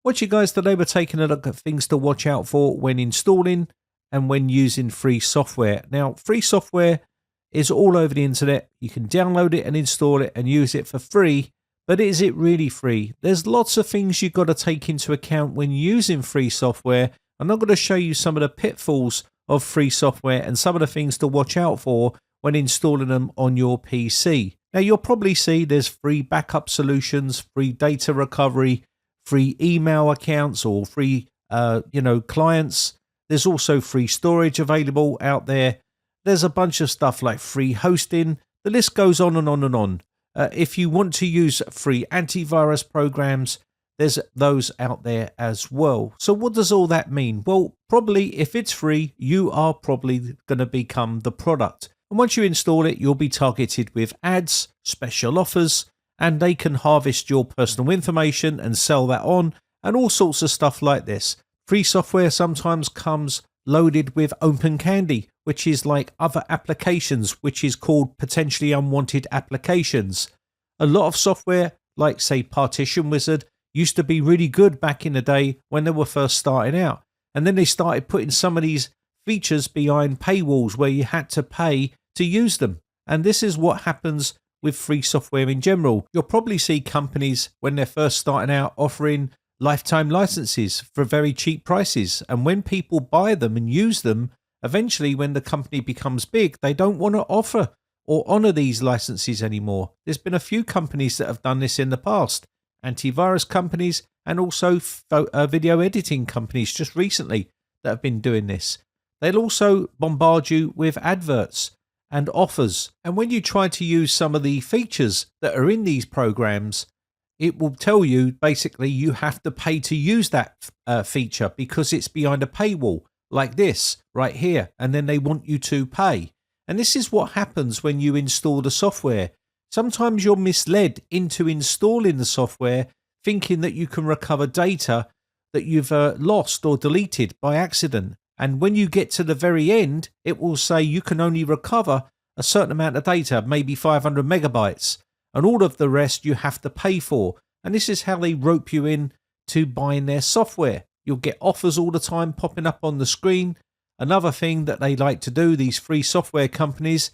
Watch you guys today, we're taking a look at things to watch out for when installing and when using free software. Now, free software is all over the internet. You can download it and install it and use it for free, but is it really free? There's lots of things you've got to take into account when using free software, and I'm going to show you some of the pitfalls of free software and some of the things to watch out for when installing them on your PC. Now, you'll probably see there's free backup solutions, free data recovery, free email accounts, or free clients. There's also free storage available out there. There's a bunch of stuff like free hosting. The list goes on and on and on. If you want to use free antivirus programs, there's those out there as well. So what does all that mean? Well, probably if it's free, you are probably going to become the product. And once you install it, you'll be targeted with ads, special offers, and they can harvest your personal information and sell that on, and all sorts of stuff like this. Free software sometimes comes loaded with open candy, which is like other applications, which is called potentially unwanted applications. A lot of software, like say Partition Wizard, used to be really good back in the day when they were first starting out. And then they started putting some of these features behind paywalls where you had to pay to use them. And this is what happens with free software in general. You'll probably see companies when they're first starting out offering lifetime licenses for very cheap prices. And when people buy them and use them, eventually when the company becomes big, they don't want to offer or honor these licenses anymore. There's been a few companies that have done this in the past. Antivirus companies and also video editing companies just recently that have been doing this. They'll also bombard you with adverts and offers. And when you try to use some of the features that are in these programs, it will tell you basically you have to pay to use that feature because it's behind a paywall like this right here. And then they want you to pay. And this is what happens when you install the software. Sometimes you're misled into installing the software thinking that you can recover data that you've lost or deleted by accident. And when you get to the very end, it will say you can only recover a certain amount of data, maybe 500 megabytes, and all of the rest you have to pay for. And this is how they rope you in to buying their software. You'll get offers all the time popping up on the screen. Another thing that they like to do, these free software companies,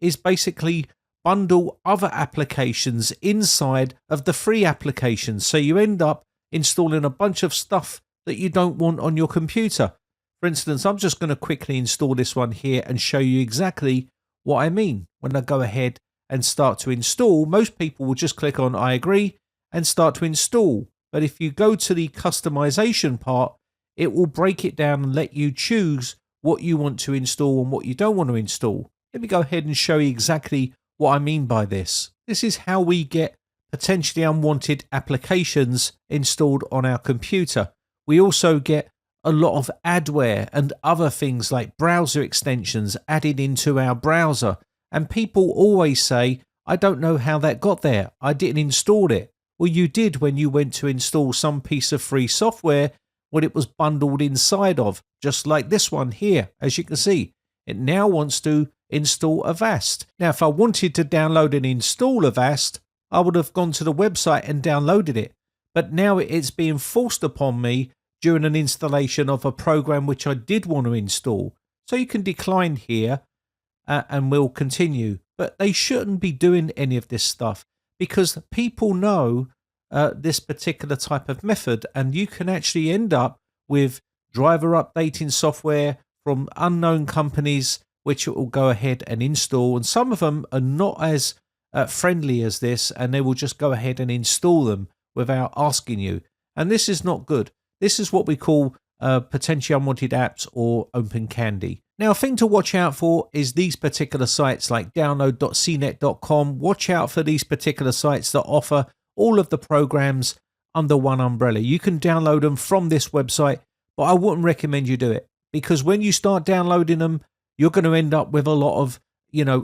is basically bundle other applications inside of the free applications. So you end up installing a bunch of stuff that you don't want on your computer. For instance, I'm just going to quickly install this one here and show you exactly what I mean. When I go ahead and start to install, most people will just click on I agree and start to install. But if you go to the customization part, it will break it down and let you choose what you want to install and what you don't want to install. Let me go ahead and show you exactly what I mean by this. This is how we get potentially unwanted applications installed on our computer. We also get a lot of adware and other things like browser extensions added into our browser. And people always say, I don't know how that got there. I didn't install it. Well, you did when you went to install some piece of free software when it was bundled inside of, just like this one here. As you can see, it now wants to install Avast. Now, if I wanted to download and install Avast, I would have gone to the website and downloaded it. But now it's being forced upon me during an installation of a program which I did want to install. So you can decline here and we'll continue. But they shouldn't be doing any of this stuff because people know this particular type of method, and you can actually end up with driver updating software from unknown companies which it will go ahead and install. And some of them are not as friendly as this, and they will just go ahead and install them without asking you. And this is not good. This is what we call potentially unwanted apps or open candy. Now, a thing to watch out for is these particular sites like download.cnet.com. Watch out for these particular sites that offer all of the programs under one umbrella. You can download them from this website, but I wouldn't recommend you do it because when you start downloading them, you're going to end up with a lot of,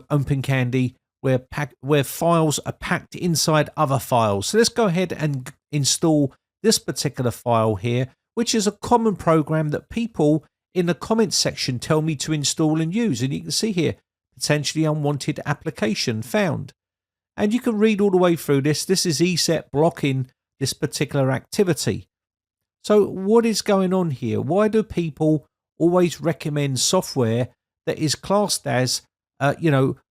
open candy where files are packed inside other files. So let's go ahead and install this particular file here, which is a common program that people in the comments section tell me to install and use. And you can see here, potentially unwanted application found. And you can read all the way through this. This is ESET blocking this particular activity. So what is going on here? Why do people always recommend software that is classed as,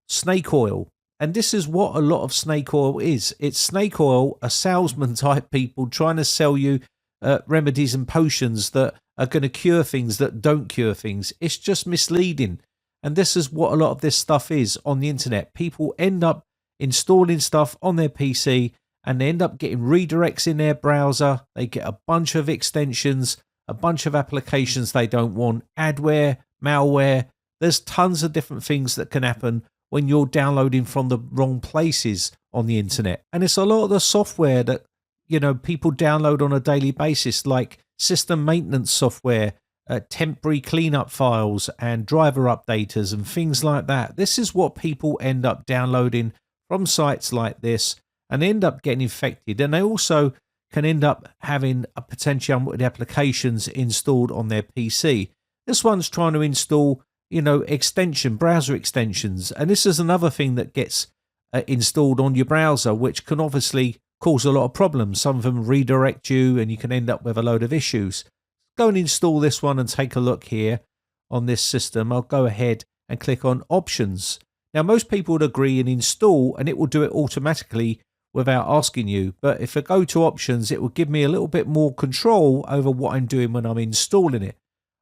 snake oil? And this is what a lot of snake oil is. It's snake oil, a salesman type people trying to sell you remedies and potions that are going to cure things that don't cure things. It's just misleading. And this is what a lot of this stuff is on the internet. People end up installing stuff on their PC and they end up getting redirects in their browser. They get a bunch of extensions, a bunch of applications they don't want, adware, malware. There's tons of different things that can happen when you're downloading from the wrong places on the internet. And it's a lot of the software that, people download on a daily basis, like system maintenance software, temporary cleanup files and driver updaters and things like that. This is what people end up downloading from sites like this and end up getting infected. And they also can end up having a potential unwanted applications installed on their PC. This one's trying to install, browser extensions. And this is another thing that gets installed on your browser, which can obviously cause a lot of problems. Some of them redirect you and you can end up with a load of issues. Go and install this one and take a look here on this system. I'll go ahead and click on options. Now, most people would agree and install, and it will do it automatically without asking you. But if I go to options, it will give me a little bit more control over what I'm doing when I'm installing it.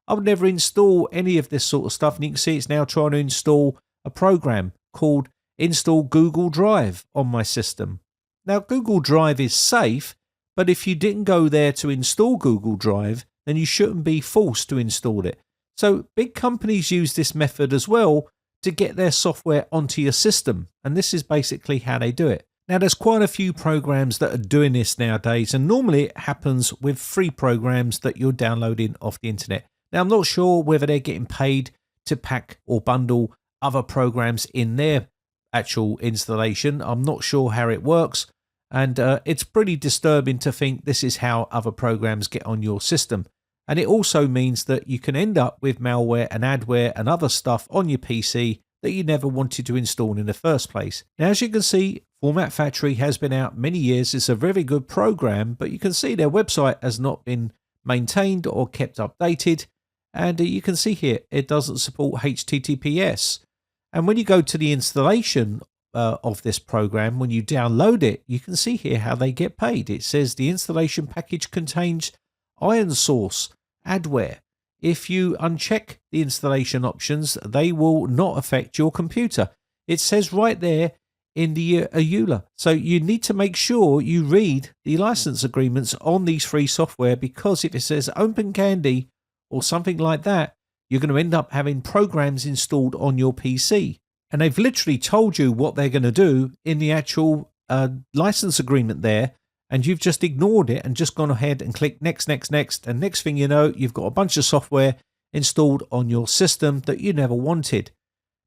I would never install any of this sort of stuff. And you can see it's now trying to install a program called Install Google Drive on my system. Now, Google Drive is safe, but if you didn't go there to install Google Drive, then you shouldn't be forced to install it. So big companies use this method as well to get their software onto your system. And this is basically how they do it. Now, there's quite a few programs that are doing this nowadays, and normally it happens with free programs that you're downloading off the internet. Now, I'm not sure whether they're getting paid to pack or bundle other programs in their actual installation. I'm not sure how it works. And it's pretty disturbing to think this is how other programs get on your system. And it also means that you can end up with malware and adware and other stuff on your PC that you never wanted to install in the first place. Now, as you can see, Format Factory has been out many years. It's a very good program, but you can see their website has not been maintained or kept updated. And you can see here, it doesn't support HTTPS. And when you go to the installation of this program, when you download it, you can see here how they get paid. It says the installation package contains iron source, adware. If you uncheck the installation options, they will not affect your computer. It says right there in the EULA. So you need to make sure you read the license agreements on these free software, because if it says open candy or something like that, you're going to end up having programs installed on your PC. And they've literally told you what they're going to do in the actual license agreement there. And you've just ignored it and just gone ahead and clicked next, next, next. And next thing you know, you've got a bunch of software installed on your system that you never wanted.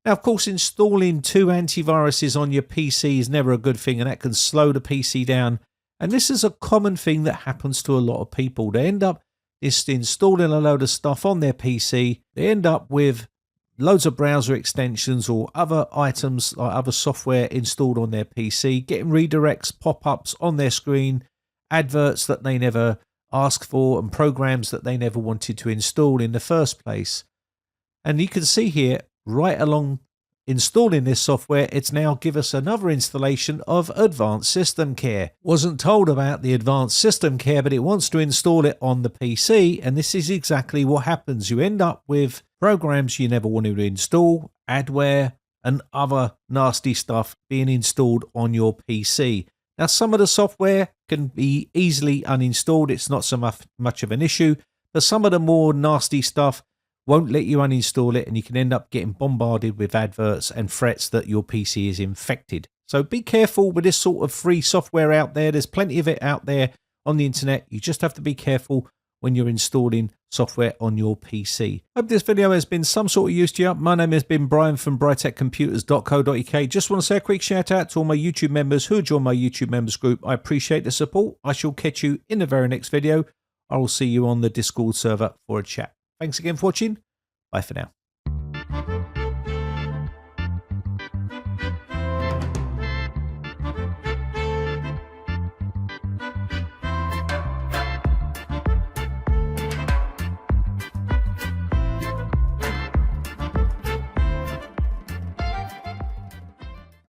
Now, of course, installing 2 antiviruses on your PC is never a good thing, and that can slow the PC down. And this is a common thing that happens to a lot of people. They end up just installing a load of stuff on their PC. They end up with loads of browser extensions or other items, like other software installed on their PC, getting redirects, pop-ups on their screen, adverts that they never asked for, and programs that they never wanted to install in the first place. And you can see here, right along installing this software, it's now give us another installation of Advanced System Care. Wasn't told about the Advanced System Care, but it wants to install it on the PC, and this is exactly what happens. You end up with programs you never wanted to install, adware, and other nasty stuff being installed on your PC. Now, some of the software can be easily uninstalled. It's not so much of an issue, but some of the more nasty stuff won't let you uninstall it, and you can end up getting bombarded with adverts and threats that your PC is infected. So be careful with this sort of free software out there. There's plenty of it out there on the internet. You just have to be careful when you're installing software on your PC. Hope this video has been some sort of use to you. My name has been Brian from briteccomputers.co.uk. Just want to say a quick shout out to all my YouTube members who join my YouTube members group. I appreciate the support. I shall catch you in the very next video. I will see you on the Discord server for a chat. Thanks again for watching. Bye for now.